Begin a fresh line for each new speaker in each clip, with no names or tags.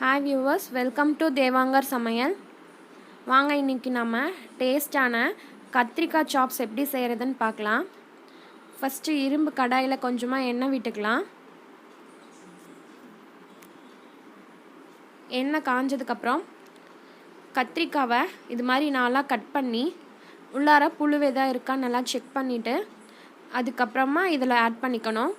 Hi viewers, welcome to Devangar சமையல். வாங்க இன்றைக்கி நம்ம டேஸ்டான கத்திரிக்காய் சாப்ஸ் எப்படி செய்கிறதுன்னு பார்க்கலாம். ஃபஸ்ட்டு இரும்பு கடாயில் கொஞ்சமாக எண்ணெய் விட்டுக்கலாம். எண்ணெய் காஞ்சதுக்கப்புறம் கத்திரிக்காவை இது மாதிரி நாளாக கட் பண்ணி உள்ளார புழு எதாவது இருக்கான்னு நல்லா செக் பண்ணிவிட்டு அதுக்கப்புறமா இதில் ஆட் பண்ணிக்கணும்.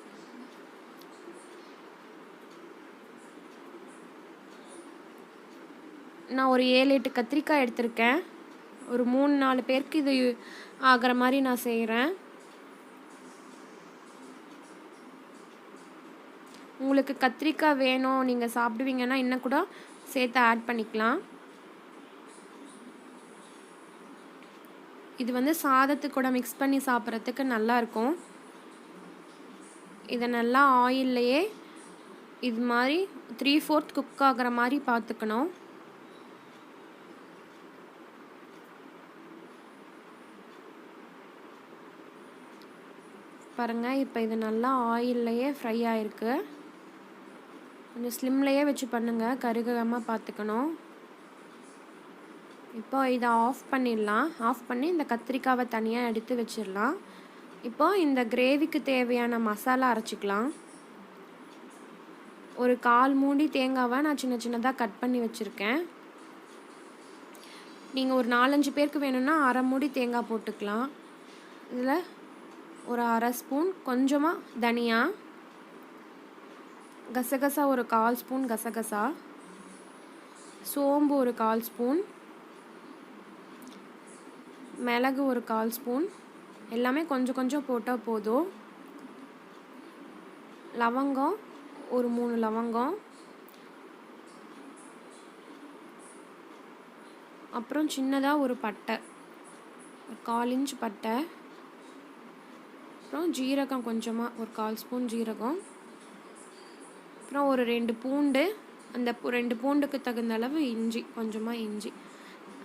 நான் ஒரு 7-8 கத்திரிக்காய் எடுத்திருக்கேன். ஒரு 3-4 பேருக்கு இது ஆகிற மாதிரி நான் செய்கிறேன். உங்களுக்கு கத்திரிக்காய் வேணும், நீங்கள் சாப்பிடுவீங்கன்னா இன்னும் கூட சேர்த்து ஆட் பண்ணிக்கலாம். இது சாதத்துக்கு கூட மிக்ஸ் பண்ணி சாப்பிட்றதுக்கு நல்லாயிருக்கும். இதை நல்லா ஆயில்லையே இது மாதிரி 3/4 குக் ஆகிற மாதிரி பார்த்துக்கணும். பாருங்கள், இப்போ இது நல்லா ஆயில்லையே ஃப்ரை ஆகிருக்கு. கொஞ்சம் ஸ்லிம்லையே வச்சு பண்ணுங்கள், கருகாமல் பார்த்துக்கணும். இப்போ இதை ஆஃப் பண்ணிடலாம். ஆஃப் பண்ணி இந்த கத்திரிக்காவை தனியாக எடுத்து வச்சிடலாம். இப்போ இந்த கிரேவிக்கு தேவையான மசாலா அரைச்சிக்கலாம். ஒரு 1/4 மூடி தேங்காவை நான் சின்ன சின்னதாக கட் பண்ணி வச்சுருக்கேன். நீங்கள் ஒரு 4-5 பேருக்கு வேணும்னா 1/2 மூடி தேங்காய் போட்டுக்கலாம். இதில் ஒரு 1/2 ஸ்பூன் கொஞ்சமாக தனியா, கசகசா ஒரு 1/4 ஸ்பூன் கசகசா, சோம்பு ஒரு 1/4 ஸ்பூன், மிளகு ஒரு 1/4 ஸ்பூன், எல்லாமே கொஞ்சம் கொஞ்சம் போட்டால் போதும். லவங்கம் ஒரு 3 லவங்கம், அப்புறம் சின்னதாக ஒரு பட்டை, 1/4 இன்ச் பட்டை, அப்புறம் ஜீரகம் கொஞ்சமாக ஒரு 1/4 ஸ்பூன் ஜீரகம், அப்புறம் ஒரு 2 பூண்டு, அந்த 2 பூண்டுக்கு தகுந்த அளவு இஞ்சி, கொஞ்சமாக இஞ்சி,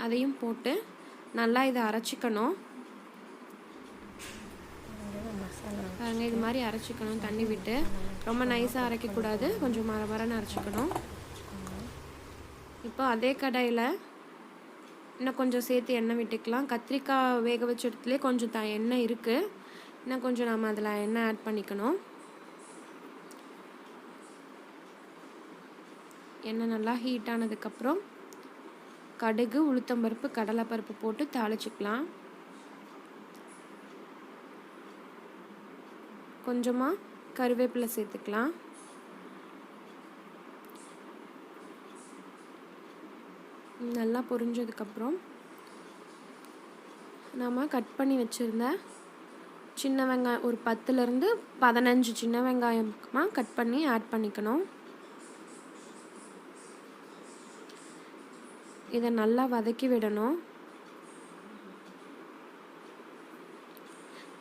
அதையும் போட்டு நல்லா இதை அரைச்சிக்கணும். பாருங்கள், இது மாதிரி அரைச்சிக்கணும் தண்ணி விட்டு. ரொம்ப நைஸாக அரைக்கக்கூடாது, கொஞ்சம் மரமரன்னு அரைச்சிக்கணும். இப்போ அதே கடாயில் இன்னும் கொஞ்சம் சேர்த்து எண்ணெய் விட்டுக்கலாம். கத்திரிக்காய் வேக வச்ச இடத்துலேயே கொஞ்சம் எண்ணெய் இருக்குது. இன்னும் கொஞ்சம் நம்ம அதில் எண்ணெய் ஆட் பண்ணிக்கணும். எண்ணெய் நல்லா ஹீட் ஆனதுக்கப்புறம் கடுகு, உளுத்தம்பருப்பு, கடலைப்பருப்பு போட்டு தாளிச்சிக்கலாம். கொஞ்சமாக கருவேப்பிலை சேர்த்துக்கலாம். நல்லா பொரிஞ்சதுக்கப்புறம் நம்ம கட் பண்ணி வச்சுருந்த சின்ன வெங்காயம் ஒரு 10-15 சின்ன வெங்காயமாக கட் பண்ணி ஆட் பண்ணிக்கணும். இதை நல்லா வதக்கி விடணும்.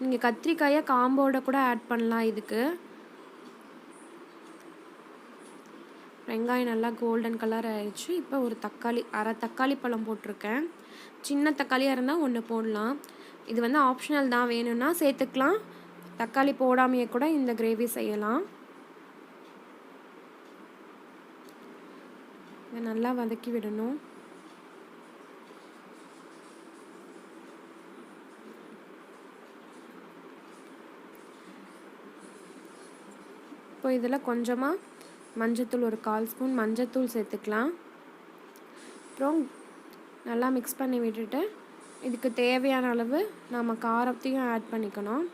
நீங்கள் கத்திரிக்காயை காம்போட கூட ஆட் பண்ணலாம். இதுக்கு வெங்காயம் நல்லா கோல்டன் கலர் ஆயிடுச்சு. இப்போ ஒரு தக்காளி, 1/2 தக்காளி பழம் போட்டிருக்கேன். சின்ன தக்காளியாக இருந்தால் 1 போடலாம். இது ஆப்ஷனல் தான், வேணும்னா சேர்த்துக்கலாம். தக்காளி போடாமையே கூட இந்த கிரேவி செய்யலாம். இதை நல்லா வதக்கி விடணும். இப்போ இதில் கொஞ்சமாக மஞ்சத்தூள் ஒரு 1/4 ஸ்பூன் மஞ்சத்தூள் சேர்த்துக்கலாம். அப்புறம் நல்லா மிக்ஸ் பண்ணி விட்டுட்டு இதுக்கு தேவையான அளவு நம்ம காரத்தையும் ஆட் பண்ணிக்கணும்.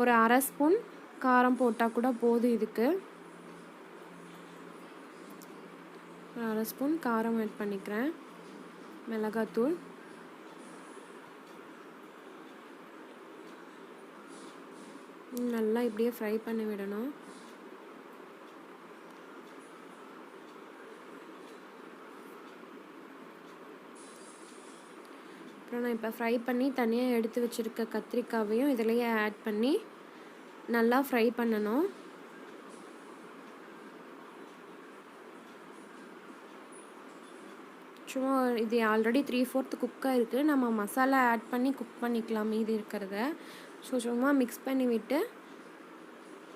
ஒரு 1/2 ஸ்பூன் காரம் போட்டால் கூட போதும். இதுக்கு 1/2 ஸ்பூன் காரம் ஆட் பண்ணிக்கிறேன். மிளகாத்தூள், நல்லா இப்படியே ஃப்ரை பண்ணி விடணும். அப்புறம் நான் இப்போ ஃப்ரை பண்ணி தனியாக எடுத்து வச்சுருக்க கத்திரிக்காவையும் இதிலையே ஆட் பண்ணி நல்லா ஃப்ரை பண்ணணும். சும்மா இது ஆல்ரெடி 3/4 குக்காக இருக்குது. நம்ம மசாலா ஆட் பண்ணி குக் பண்ணிக்கலாம் மீதி இருக்கிறத. ஸோ சும்மா மிக்ஸ் பண்ணி விட்டு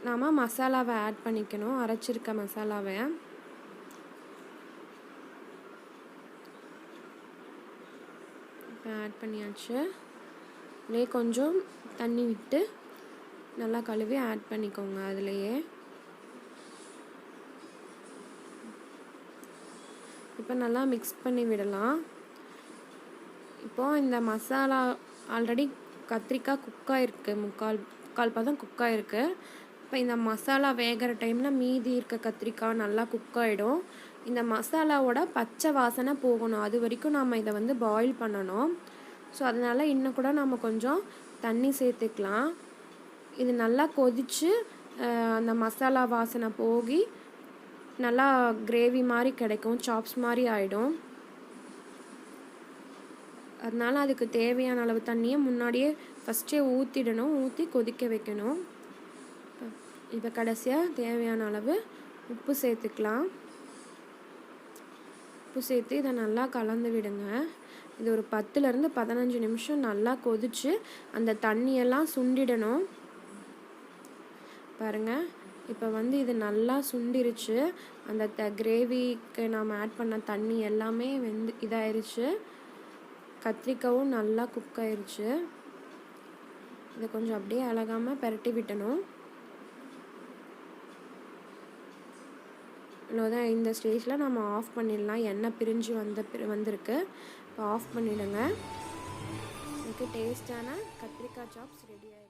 நாம் மசாலாவை ஆட் பண்ணிக்கணும், அரைச்சிருக்க மசாலாவை. இப்போ ஆட் பண்ணியாச்சு. அதிலே கொஞ்சம் தண்ணி விட்டு நல்லா கழுவி ஆட் பண்ணிக்கோங்க. அதுலேயே இப்போ நல்லா மிக்ஸ் பண்ணி விடலாம். இப்போது இந்த மசாலா ஆல்ரெடி கத்திரிக்காய் குக்காயிருக்கு, முக்கால் பதம் குக்காயிருக்கு. இப்போ இந்த மசாலா வேகிற டைமில் மீதி இருக்க கத்திரிக்காய் நல்லா குக்காயிடும். இந்த மசாலாவோட பச்சை வாசனை போகணும், அது வரைக்கும் நம்ம இதை வந்து பாயில் பண்ணணும். ஸோ அதனால் இன்னும் கூட நம்ம கொஞ்சம் தண்ணி சேர்த்துக்கலாம். இது நல்லா கொதித்து அந்த மசாலா வாசனை போகி நல்லா கிரேவி மாதிரி கிடைக்கும், சாப்ஸ் மாதிரி ஆகிடும். அதனால் அதுக்கு தேவையான அளவு தண்ணியை முன்னாடியே ஃபஸ்ட்டே ஊற்றிடணும், ஊற்றி கொதிக்க வைக்கணும். இப்போ கடைசியாக தேவையான அளவு உப்பு சேர்த்துக்கலாம். உப்பு சேர்த்து இதை நல்லா கலந்து விடுங்க. இது ஒரு 10லேருந்து 15 நிமிஷம் நல்லா கொதித்து அந்த தண்ணியெல்லாம் சுண்டிடணும். பாருங்கள், இப்போ வந்து இது நல்லா சுண்டிருச்சு. அந்த கிரேவிக்கு நாம் ஆட் பண்ண தண்ணி எல்லாமே இதாயிருச்சு. கத்திரிக்காயும் நல்லா குக் ஆயிருச்சு. இதை கொஞ்சம் அப்படியே அழகாமல் பரட்டி விட்டணும். இவ்வளோதான். இந்த ஸ்டேஜில் நம்ம ஆஃப் பண்ணிடலாம். எண்ணெய் பிரிஞ்சு வந்திருக்கு. இப்போ ஆஃப் பண்ணிவிடுங்க. இதுக்கு டேஸ்டான கத்திரிக்காய் சாப்ஸ் ரெடி ஆகிடும்.